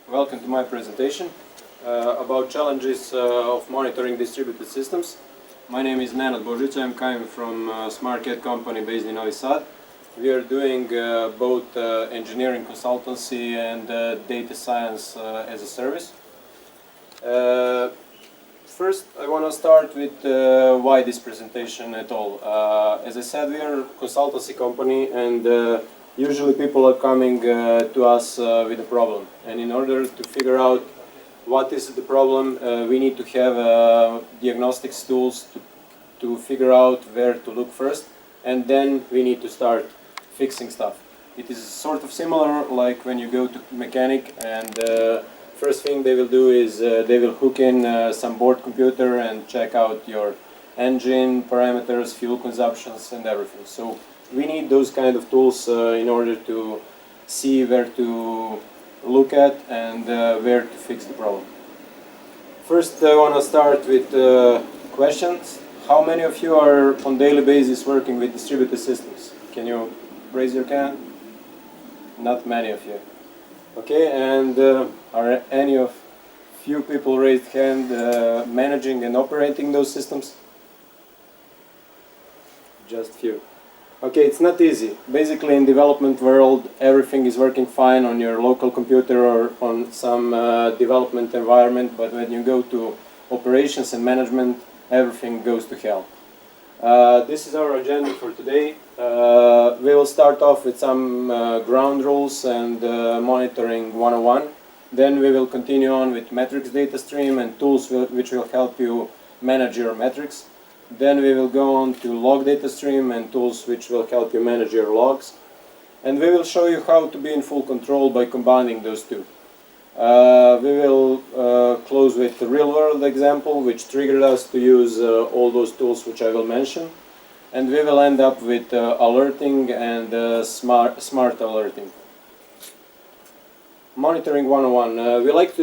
Welcome to my presentation about challenges of monitoring distributed systems. My name is Nenad Bozic. I'm coming from a smart cat company based in Novi Sad. We are doing both engineering consultancy and data science as a service. First, I want to start with why this presentation at all. As I said, we are a consultancy company, and usually people are coming to us with a problem. And in order to figure out what is the problem, we need to have diagnostics tools to figure out where to look first, and then we need to start fixing stuff. It is sort of similar like when you go to mechanic, and first thing they will do is they will hook in some board computer and check out your engine parameters, fuel consumptions, and everything. So we need those kind of tools in order to see where to look at and where to fix the problem. First, I want to start with questions. How many of you are on daily basis working with distributed systems? Can you raise your hand? Not many of you. Okay, and are any of few people raised hand managing and operating those systems? Just few. Okay, it's not easy. Basically, in development world, everything is working fine on your local computer or on some development environment, but when you go to operations and management, everything goes to hell. This is our agenda for today. We will start off with some ground rules and monitoring 101. Then we will continue on with metrics data stream and tools which will help you manage your metrics. Then we will go on to log data stream and tools which will help you manage your logs. And we will show you how to be in full control by combining those two. We will close with the Realworld example, which triggered us to use all those tools which I will mention. And we will end up with alerting and smart alerting. Monitoring 101. We like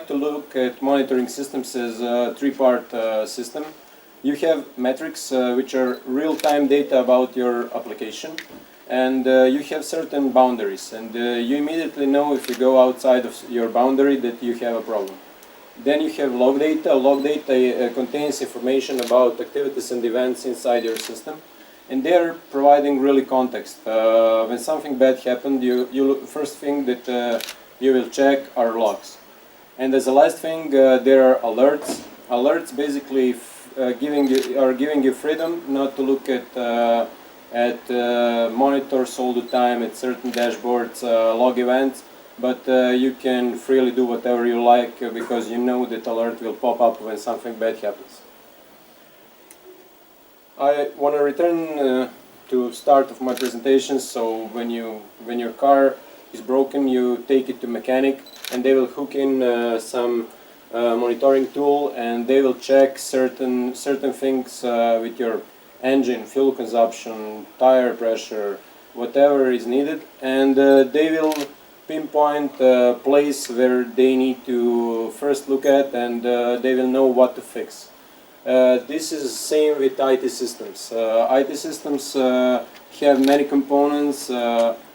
to look at monitoring systems as a three-part system. You have metrics, which are real-time data about your application, and you have certain boundaries, and you immediately know if you go outside of your boundary that you have a problem. Then you have log data. Log data contains information about activities and events inside your system, and they are providing really context. When something bad happened, first thing that you will check are logs. And as the last thing, there are alerts. Alerts basically are giving you freedom not to look at monitors all the time, at certain dashboards, log events, but you can freely do whatever you like because you know that alert will pop up when something bad happens. I want to return to start of my presentation. So when your car is broken, you take it to mechanic, and they will hook in some monitoring tool, and they will check certain things with your engine, fuel consumption, tire pressure, whatever is needed, and they will pinpoint a place where they need to first look at, and they will know what to fix. This is the same with IT systems. IT systems have many components.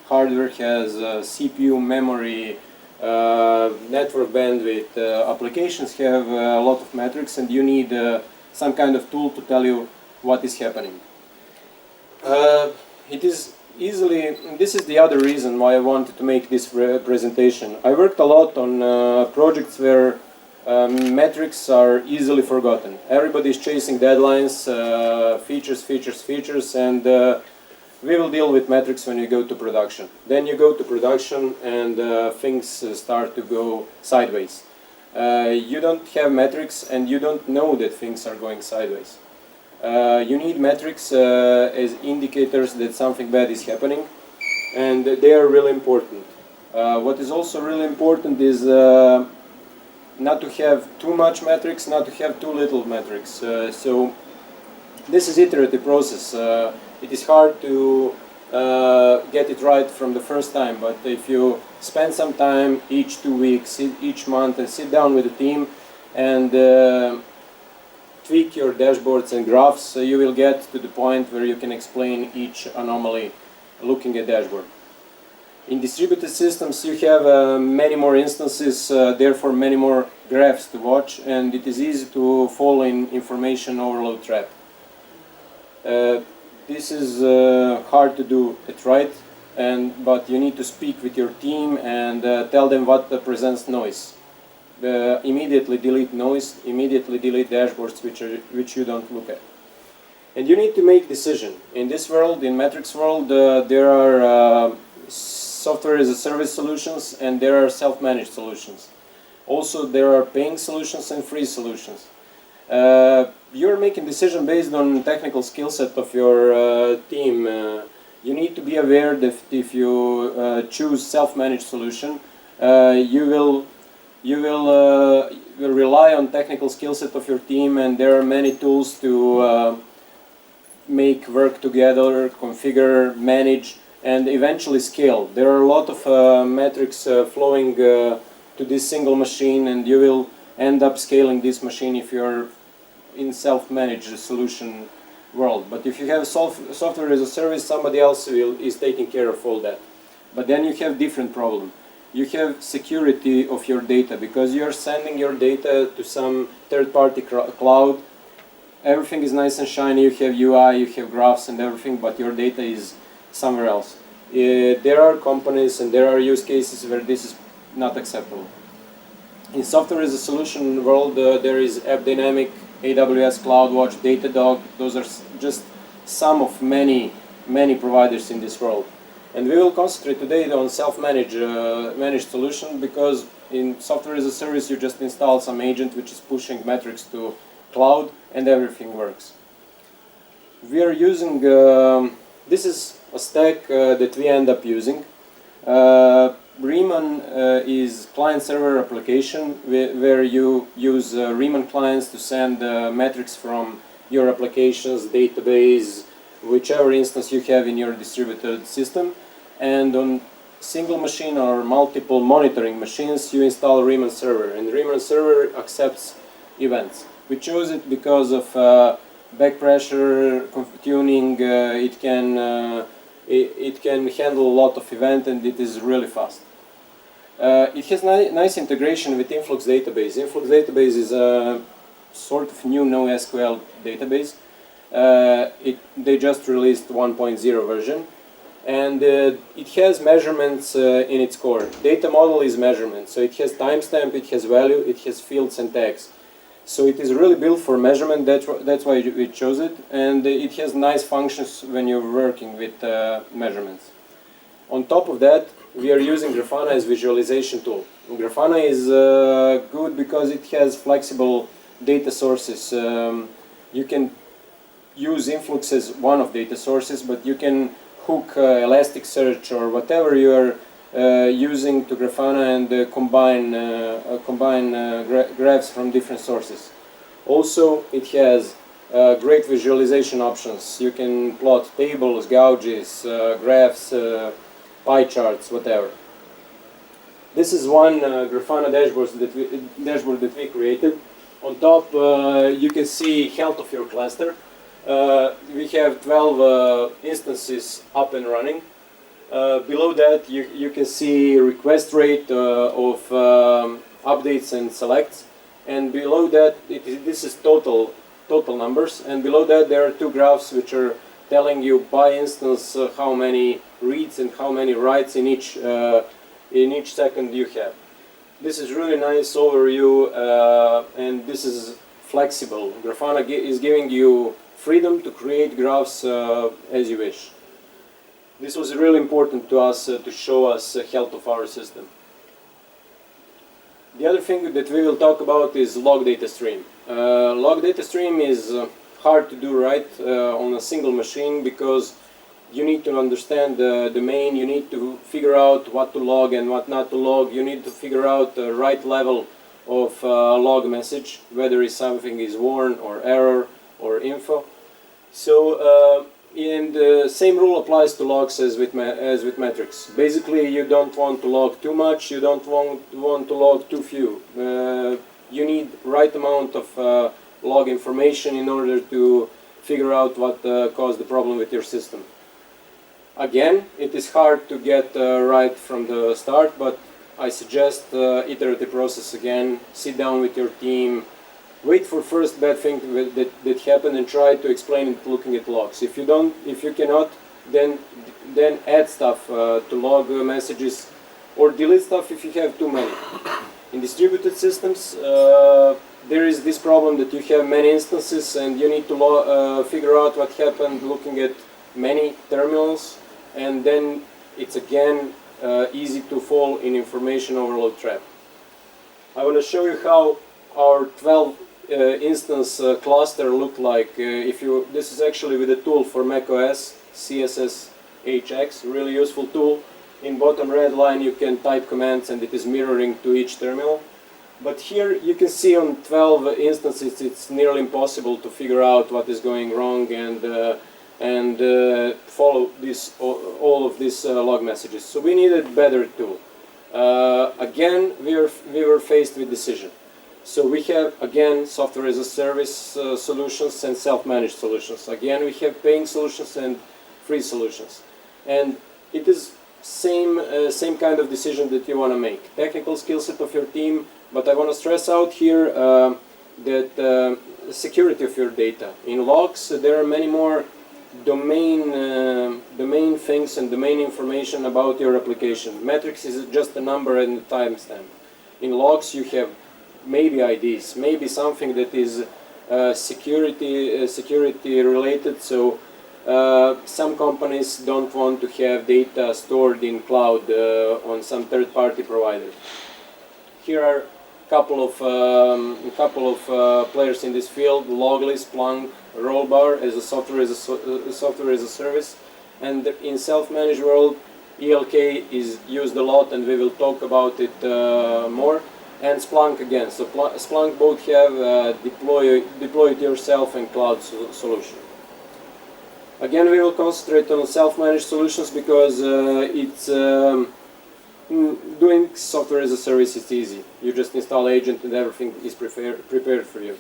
Hardware has CPU, memory, network bandwidth. Applications have a lot of metrics, and you need some kind of tool to tell you what is happening. This is the other reason why I wanted to make this presentation. I worked a lot on projects where metrics are easily forgotten. Everybody is chasing deadlines, features, and we will deal with metrics when you go to production. Then you go to production and things start to go sideways. You don't have metrics and you don't know that things are going sideways. You need metrics as indicators that something bad is happening, and they are really important. What is also really important is not to have too much metrics, not to have too little metrics. So this is iterative process. It is hard to get it right from the first time, but if you spend some time each 2 weeks, each month, and sit down with the team and tweak your dashboards and graphs, you will get to the point where you can explain each anomaly looking at dashboard. In distributed systems you have many more instances, therefore many more graphs to watch, and it is easy to fall in information overload trap. This is hard to do it right, but you need to speak with your team and tell them what presents noise. Immediately delete noise, immediately delete dashboards which you don't look at. And you need to make decision. In this world, in metrics world, there are software as a service solutions and there are self-managed solutions. Also there are paying solutions and free solutions. You're making decision based on technical skill set of your team. You need to be aware that if you choose self-managed solution, you will rely on technical skill set of your team, and there are many tools to make work together, configure, manage, and eventually scale. There are a lot of metrics flowing to this single machine, and you will end up scaling this machine if you're in self-managed solution world. But if you have software as a service, somebody else is taking care of all that. But then you have different problem. You have security of your data, because you are sending your data to some third-party cloud. Everything is nice and shiny, you have UI, you have graphs and everything, but your data is somewhere else. There are companies and there are use cases where this is not acceptable. In software as a solution world, there is AppDynamic, AWS CloudWatch, Datadog. Those are just some of many providers in this world. And we will concentrate today on self-managed managed solution, because in software as a service you just install some agent which is pushing metrics to cloud and everything works. We are using, this is a stack that we end up using. Bremen is client-server application where you use Bremen clients to send metrics from your applications, database, whichever instance you have in your distributed system. And on single machine or multiple monitoring machines, you install Bremen server, and Bremen server accepts events. We chose it because of back pressure tuning. It can handle a lot of events, and it is really fast. It has nice integration with Influx database. Influx database is a sort of new NoSQL database. They just released 1.0 version, and it has measurements in its core. Data model is measurement, so it has timestamp, it has value, it has fields and tags. So it is really built for measurement. That's why we chose it, and it has nice functions when you're working with measurements. On top of that, we are using Grafana as visualization tool. Grafana is good because it has flexible data sources. You can use Influx as one of data sources, but you can hook Elasticsearch or whatever you are using to Grafana and combine graphs from different sources. Also, it has great visualization options. You can plot tables, gauges, graphs, pie charts, whatever. This is one Grafana dashboard that we created. On top, you can see health of your cluster. We have 12 instances up and running. Below that, you can see request rate of updates and selects, and below that, this is total numbers. And below that, there are two graphs which are telling you by instance how many reads and how many writes in each second you have. This is really nice overview, and this is flexible. Grafana is giving you freedom to create graphs as you wish. This was really important to us to show us the health of our system. The other thing that we will talk about is log data stream. Log data stream is hard to do right on a single machine, because you need to understand the domain, you need to figure out what to log and what not to log, you need to figure out the right level of log message, whether something is warn or error or info. So, and the same rule applies to logs as with metrics. Basically, you don't want to log too much, you don't want to log too few. You need right amount of log information in order to figure out what caused the problem with your system. Again, it is hard to get right from the start, but I suggest iterative process again. Sit down with your team, wait for first bad thing that happened, and try to explain it looking at logs. If you cannot, then add stuff to log messages, or delete stuff if you have too many. In distributed systems, there is this problem that you have many instances, and you need to figure out what happened looking at many terminals, and then it's again easy to fall in information overload trap. I want to show you how our 12 instance cluster looked like. This is actually with a tool for Mac OS CSS Ajax, really useful tool. In bottom red line you can type commands and it is mirroring to each terminal. But here you can see on 12 instances it's nearly impossible to figure out what is going wrong and follow all of these log messages. So we needed a better tool. Again, we were faced with decision. So we have again software as a service solutions and self-managed solutions. Again, we have paying solutions and free solutions, and it is same kind of decision that you want to make. Technical skill set of your team, but I want to stress out here that security of your data. In logs, there are many more domain things and domain information about your application. Metrics is just a number and a timestamp. In logs, you have maybe IDs, maybe something that is security related. So some companies don't want to have data stored in cloud on some third-party provider. Here are a couple of players in this field: Loggly, Splunk, Rollbar as a software as a service, and in self-managed world, ELK is used a lot, and we will talk about it more. And Splunk again. So Splunk both have deploy it yourself and cloud solution. Again, we will concentrate on self-managed solutions because it's doing software as a service is easy. You just install agent and everything is prepared for you.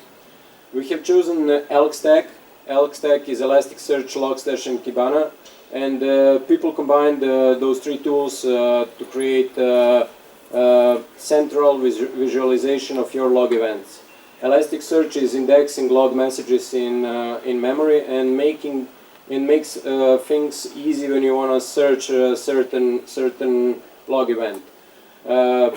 We have chosen Elk Stack. Elk Stack is Elasticsearch, Logstash, and Kibana, and people combined those three tools to create central visualization of your log events. Elasticsearch is indexing log messages in memory and makes things easy when you want to search a certain log event.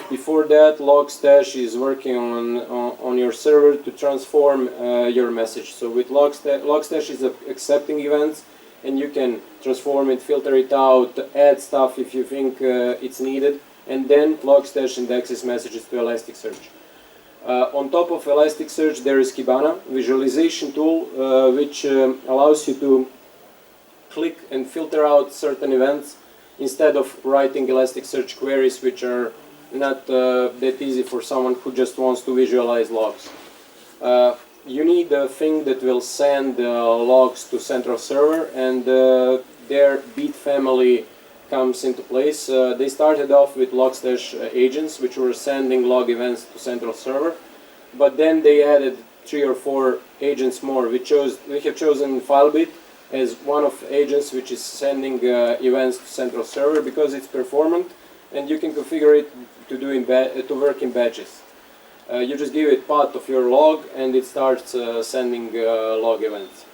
Before that, Logstash is working on your server to transform your message. So with Logstash is accepting events, and you can transform it, filter it out, add stuff if you think it's needed, and then Logstash indexes messages to Elasticsearch. On top of Elasticsearch, there is Kibana, visualization tool, which allows you to click and filter out certain events instead of writing Elasticsearch queries, which are not that easy for someone who just wants to visualize logs. You need a thing that will send logs to central server, and their Beat family comes into place. They started off with Logstash agents, which were sending log events to central server, but then they added 3 or 4 agents more. We have chosen FileBit as one of agents which is sending events to central server because it's performant, and you can configure it to work in batches. You just give it path of your log, and it starts sending log events.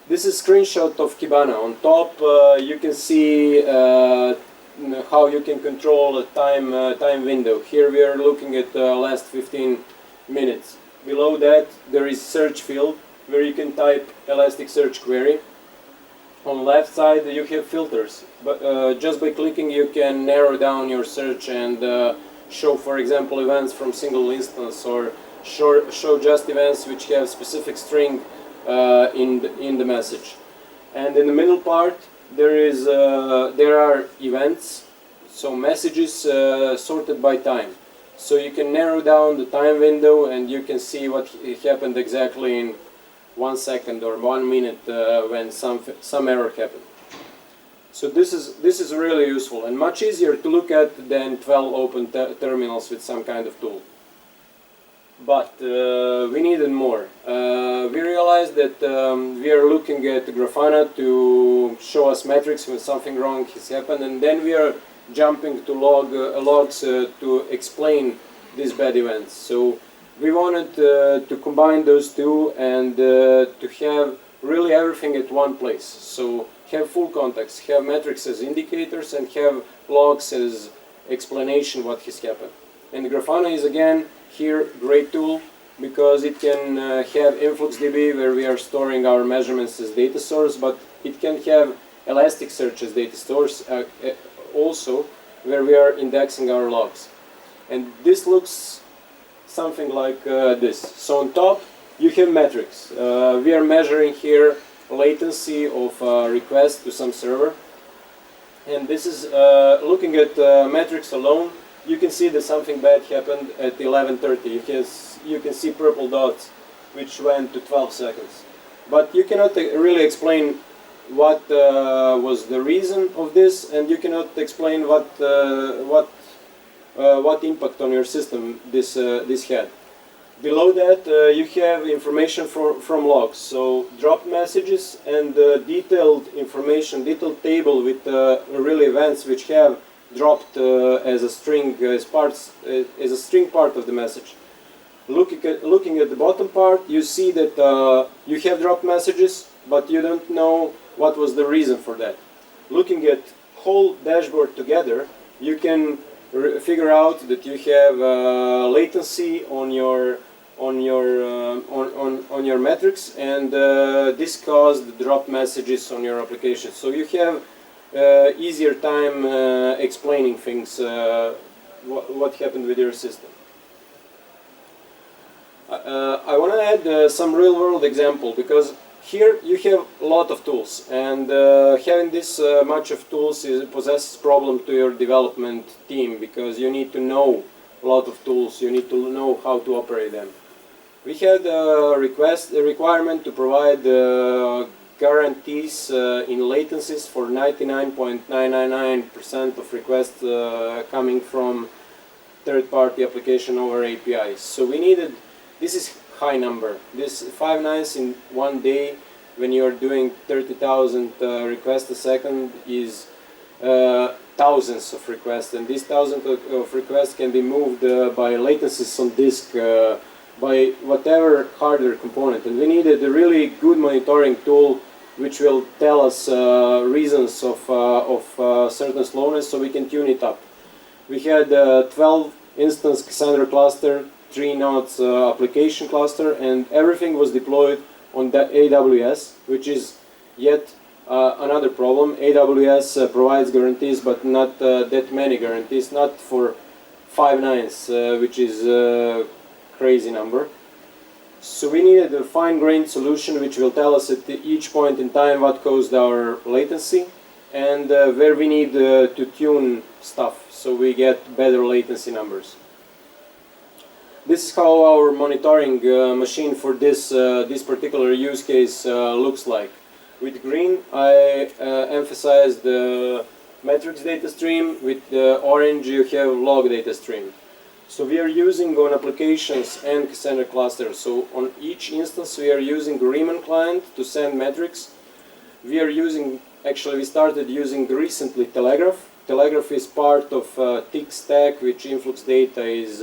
This is a screenshot of Kibana. On top, you can see how you can control a time window. Here we are looking at the last 15 minutes. Below that, there is search field where you can type Elasticsearch query. On left side, you have filters. But just by clicking, you can narrow down your search and show, for example, events from single instance, or show just events which have specific string in the message. And in the middle part, there are events, so messages sorted by time. So you can narrow down the time window, and you can see what happened exactly in 1 second or 1 minute when some error happened. So this is really useful and much easier to look at than 12 open terminals with some kind of tool. But we needed more. We realized that we are looking at Grafana to show us metrics when something wrong has happened, and then we are jumping to logs to explain these bad events. So we wanted to combine those two and to have really everything at one place. So have full context, have metrics as indicators, and have logs as explanation what has happened. And Grafana is again here great tool because it can have InfluxDB where we are storing our measurements as data source, but it can have Elasticsearch as data source also where we are indexing our logs. And this looks something like this. So on top you have metrics. We are measuring here latency of request to some server, and this is looking at metrics alone. You can see that something bad happened at 11:30. You can see purple dots which went to 12 seconds, but you cannot really explain what was the reason of this, and you cannot explain what impact on your system this had. Below that you have information from logs, so drop messages and detailed information, detailed table with real events which have dropped as a string as a string part of the message. Looking at the bottom part, you see that you have dropped messages, but you don't know what was the reason for that. Looking at whole dashboard together, you can figure out that you have latency on your metrics, and this caused drop messages on your application. So you have easier time explaining things, what happened with your system. I want to add some real-world example, because here you have a lot of tools, and having this much of tools possesses problem to your development team, because you need to know a lot of tools, you need to know how to operate them. We had a requirement to provide guarantees in latencies for 99.999% of requests coming from third-party application over APIs. So we needed, this is high number, this 5 nines in one day when you are doing 30,000 requests a second is thousands of requests, and these thousands of requests can be moved by latencies on disk by whatever hardware component, and we needed a really good monitoring tool which will tell us reasons of certain slowness, so we can tune it up. We had 12 instance Cassandra cluster, 3 nodes application cluster, and everything was deployed on the AWS, which is yet another problem. AWS provides guarantees, but not that many guarantees, not for 5 nines, which is crazy number. So we needed a fine-grained solution which will tell us at each point in time what caused our latency and where we need to tune stuff so we get better latency numbers. This is how our monitoring machine for this particular use case looks like. With green I emphasized the metrics data stream, with orange you have log data stream. So we are using on applications and Cassandra clusters. So on each instance we are using Bremen client to send metrics. We are using, actually we started using recently Telegraph. Telegraph is part of tick stack which Influx Data is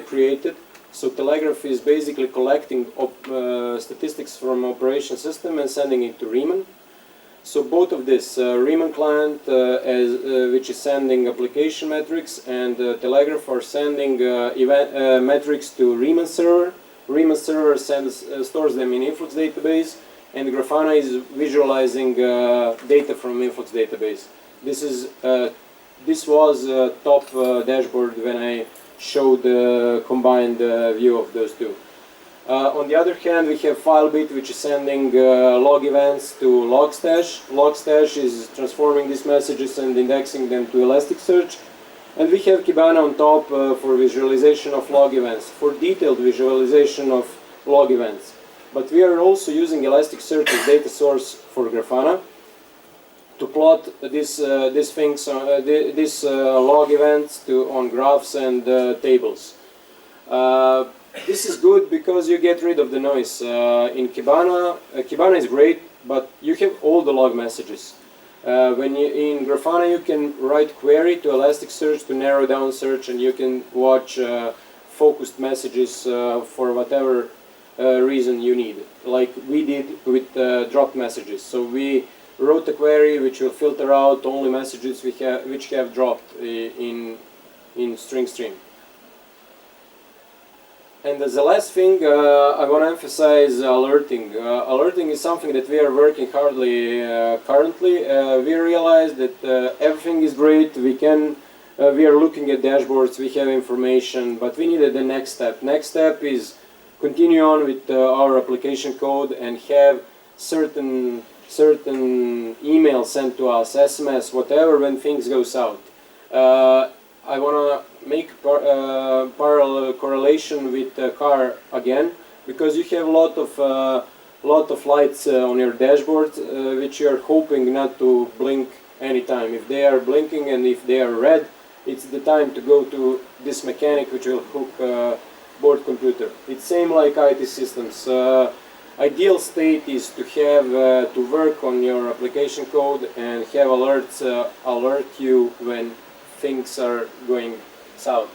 created. So Telegraph is basically collecting statistics from operation system and sending it to Bremen. So both of this, Bremen client which is sending application metrics, and Telegraph are sending metrics to Bremen server. Bremen server stores them in Influx database, and Grafana is visualizing data from Influx database. This was top dashboard when I showed the combined view of those two. On the other hand, we have FileBit, which is sending log events to Logstash. Logstash is transforming these messages and indexing them to Elasticsearch. And we have Kibana on top for visualization of log events, for detailed visualization of log events. But we are also using Elasticsearch as data source for Grafana to plot these log events on graphs and tables. This is good because you get rid of the noise. In Kibana, Kibana is great, but you have all the log messages. In Grafana you can write query to Elasticsearch to narrow down search, and you can watch focused messages for whatever reason you need, like we did with dropped messages. So we wrote a query which will filter out only messages which have dropped in string stream. And as the last thing, I want to emphasize alerting. Alerting is something that we are working hardly currently. We realize that everything is great. We are looking at dashboards, we have information, but we needed the next step. Next step is continue on with our application code and have certain email sent to us, SMS, whatever, when things go south. I want to make parallel correlation with the car again, because you have a lot of lights on your dashboard which you are hoping not to blink anytime. If they are blinking and if they are red, it's the time to go to this mechanic which will hook board computer. It's same like IT systems. Ideal state is to have to work on your application code and have alerts alert you when things are going south.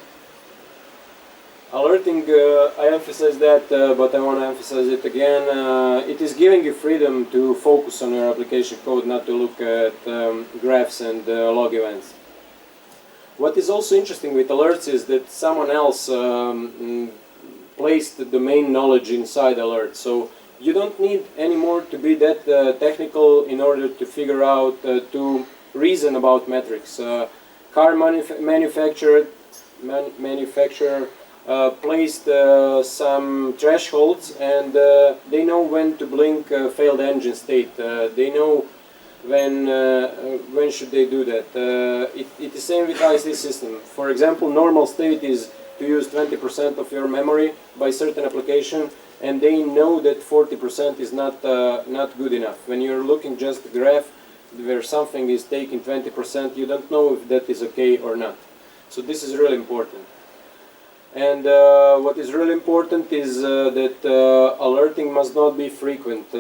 Alerting, I emphasize that, but I want to emphasize it again. It is giving you freedom to focus on your application code, not to look at graphs and log events. What is also interesting with alerts is that someone else placed the domain knowledge inside alerts. So you don't need anymore to be that technical in order to figure out, to reason about metrics. Car manufacturer placed some thresholds, and they know when to blink failed engine state. They know when should they do that. It is same with IC system. For example, normal state is to use 20% of your memory by certain application, and they know that 40% is not good enough. When you're looking just the graph where something is taking 20%, you don't know if that is okay or not. So this is really important. And what is really important is that alerting must not be frequent,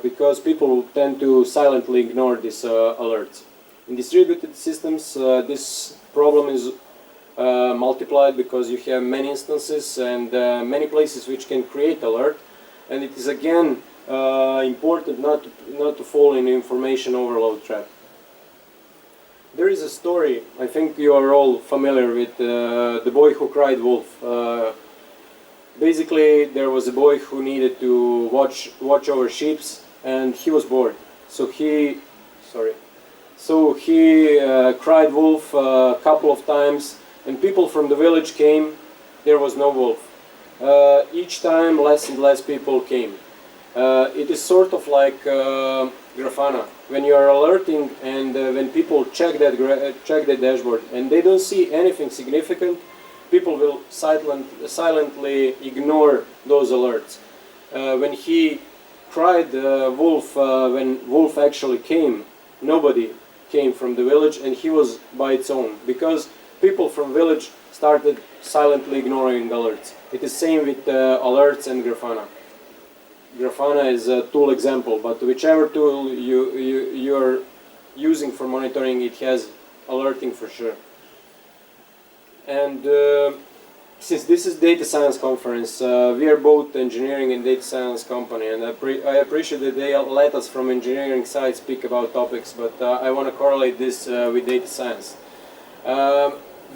because people tend to silently ignore these alerts. In distributed systems, this problem is multiplied because you have many instances and many places which can create alert, and it is again important not to fall in information overload trap. There is a story, I think you are all familiar with the boy who cried wolf. Basically, there was a boy who needed to watch over sheep, and he was bored. So he cried wolf a couple of times, and people from the village came. There was no wolf. Each time, less and less people came. It is sort of like Grafana. When you are alerting and when people check that dashboard and they don't see anything significant, people will silently ignore those alerts. When he cried wolf, when wolf actually came, nobody came from the village, and he was by its own, because people from village started silently ignoring alerts. It is same with alerts and Grafana. Grafana is a tool example, but whichever tool you are using for monitoring, it has alerting for sure. And since this is data science conference, we are both engineering and data science company, and I appreciate that they let us from engineering side speak about topics, but I want to correlate this with data science.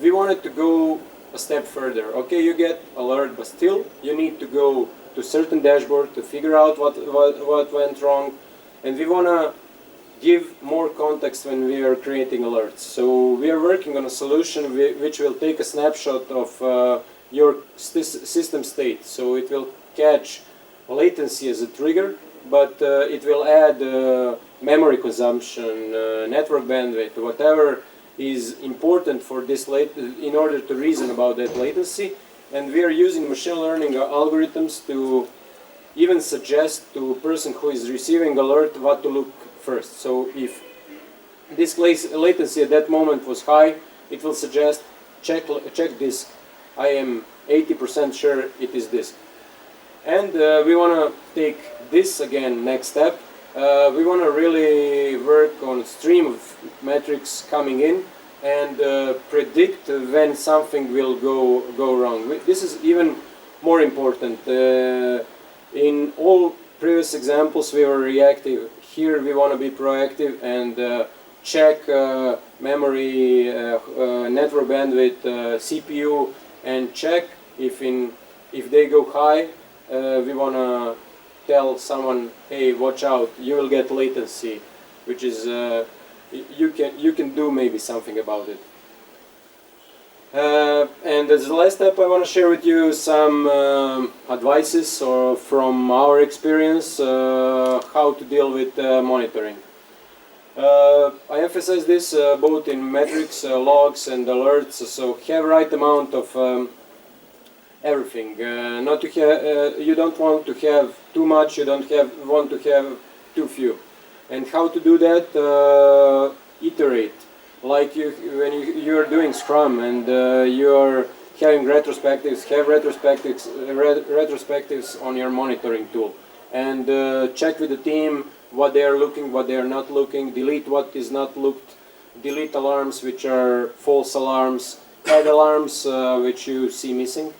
We wanted to go a step further. Okay, you get alert, but still you need to go to certain dashboard to figure out what went wrong, and we want to give more context when we are creating alerts. So we are working on a solution which will take a snapshot of your system state. So it will catch latency as a trigger, but it will add memory consumption, network bandwidth, whatever is important for this in order to reason about that latency. And we are using machine learning algorithms to even suggest to a person who is receiving alert what to look first. So if this latency at that moment was high, it will suggest check disk. I am 80% sure it is this. And we want to take this again next step. We want to really work on stream of metrics coming in and predict when something will go wrong. This is even more important. In all previous examples we were reactive. Here we want to be proactive and check memory, network bandwidth, CPU, and check if they go high. We want to tell someone, hey, watch out, you will get latency, which is you can do maybe something about it. And as the last step, I want to share with you some advices or from our experience how to deal with monitoring. I emphasize this both in metrics, logs, and alerts. So have right amount of everything. Not to have. You don't want to have too much. You don't want to have too few. And how to do that? Iterate. Like when you are doing Scrum and you are having retrospectives. Have retrospectives on your monitoring tool, and check with the team what they are looking, what they are not looking. Delete what is not looked. Delete alarms which are false alarms. Add alarms which you see missing.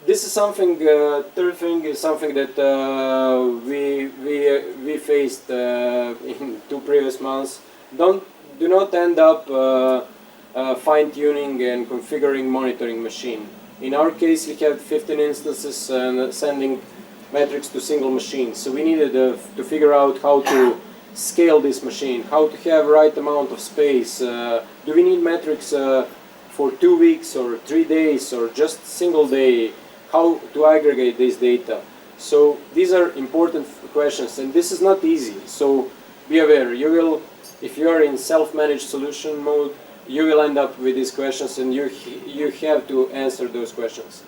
This is something. Third thing is something that we faced in 2 previous months. Do not end up fine-tuning and configuring monitoring machine. In our case, we had 15 instances and sending metrics to single machines. So we needed to figure out how to scale this machine, how to have right amount of space. Do we need metrics for 2 weeks or 3 days or just single day? How to aggregate this data? So these are important questions, and this is not easy. So be aware. You will, if you are in self-managed solution mode, you will end up with these questions, and you have to answer those questions.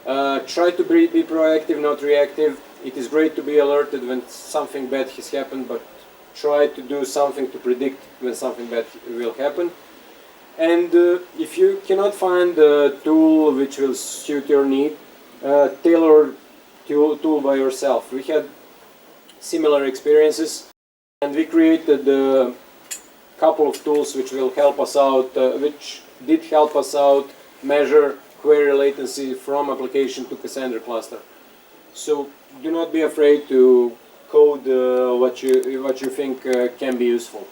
Try to be proactive, not reactive. It is great to be alerted when something bad has happened, but try to do something to predict when something bad will happen. And if you cannot find a tool which will suit your need, tailor tool by yourself. We had similar experiences, and we created a couple of tools which will help us out, which did help us out measure query latency from application to Cassandra cluster. So do not be afraid to code what you think can be useful.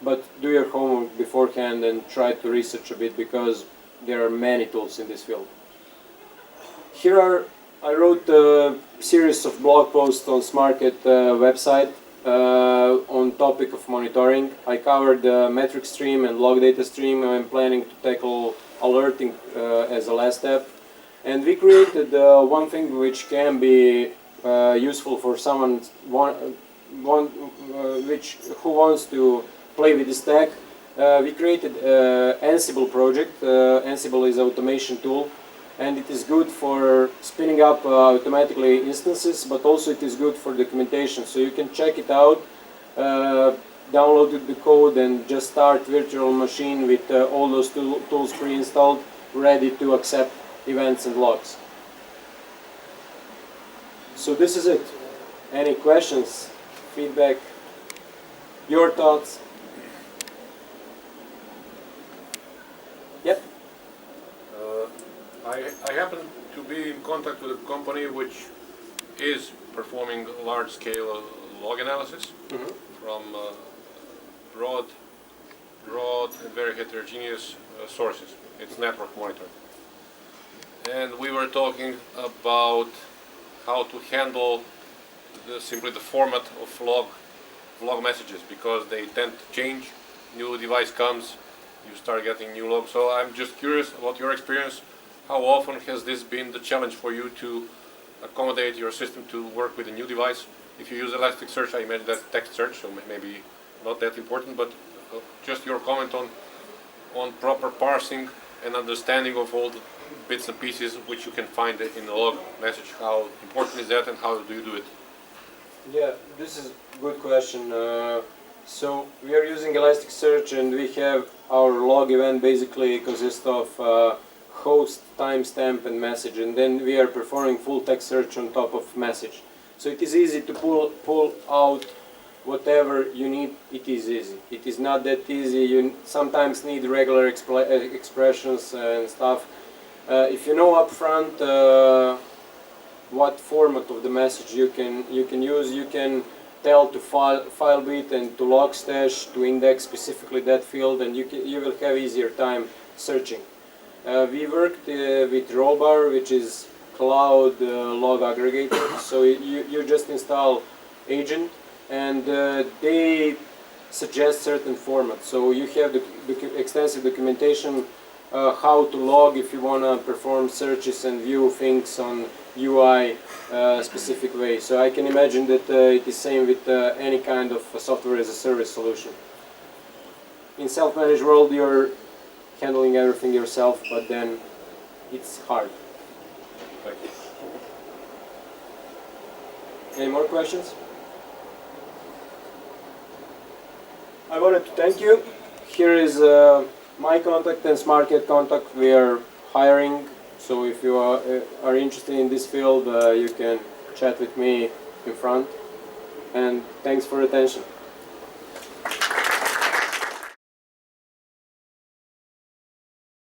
But do your homework beforehand and try to research a bit, because there are many tools in this field. I wrote a series of blog posts on SmartCat website on topic of monitoring. I covered the metric stream and log data stream. I'm planning to tackle alerting as a last step. And we created one thing which can be useful for someone who wants to play with this stack. We created Ansible project. Ansible is an automation tool, and it is good for spinning up automatically instances, but also it is good for documentation. So you can check it out, download the code, and just start virtual machine with all those tools pre-installed, ready to accept events and logs. So this is it. Any questions, feedback, your thoughts? Yep. I happen to be in contact with a company which is performing large-scale log analysis from broad and very heterogeneous sources. It's network monitoring. And we were talking about how to handle simply the format of log messages, because they tend to change. New device comes, you start getting new logs. So I'm just curious about your experience. How often has this been the challenge for you to accommodate your system to work with a new device? If you use Elasticsearch, I imagine that's text search, so maybe not that important, but just your comment on proper parsing and understanding of all the bits and pieces which you can find in a log message. How important is that, and how do you do it? Yeah, this is a good question. So we are using Elasticsearch, and we have our log event basically consists of host, timestamp, and message, and then we are performing full text search on top of message. So it is easy to pull out whatever you need. It is easy. It is not that easy. You sometimes need regular expressions and stuff. If you know upfront what format of the message you can use, you can tell to file bit and to log stash to index specifically that field, and you will have easier time searching. We worked with Rollbar, which is cloud log aggregator. So you just install agent, and they suggest certain formats. So you have the extensive documentation how to log if you want to perform searches and view things on UI specific way. So I can imagine that it is same with any kind of software as a service solution. In self-managed world, you're handling everything yourself, but then it's hard. Thank you. Any more questions? I wanted to thank you. Here is my contact and SmartCat contact. We are hiring, so if you are interested in this field, you can chat with me in front. And thanks for attention.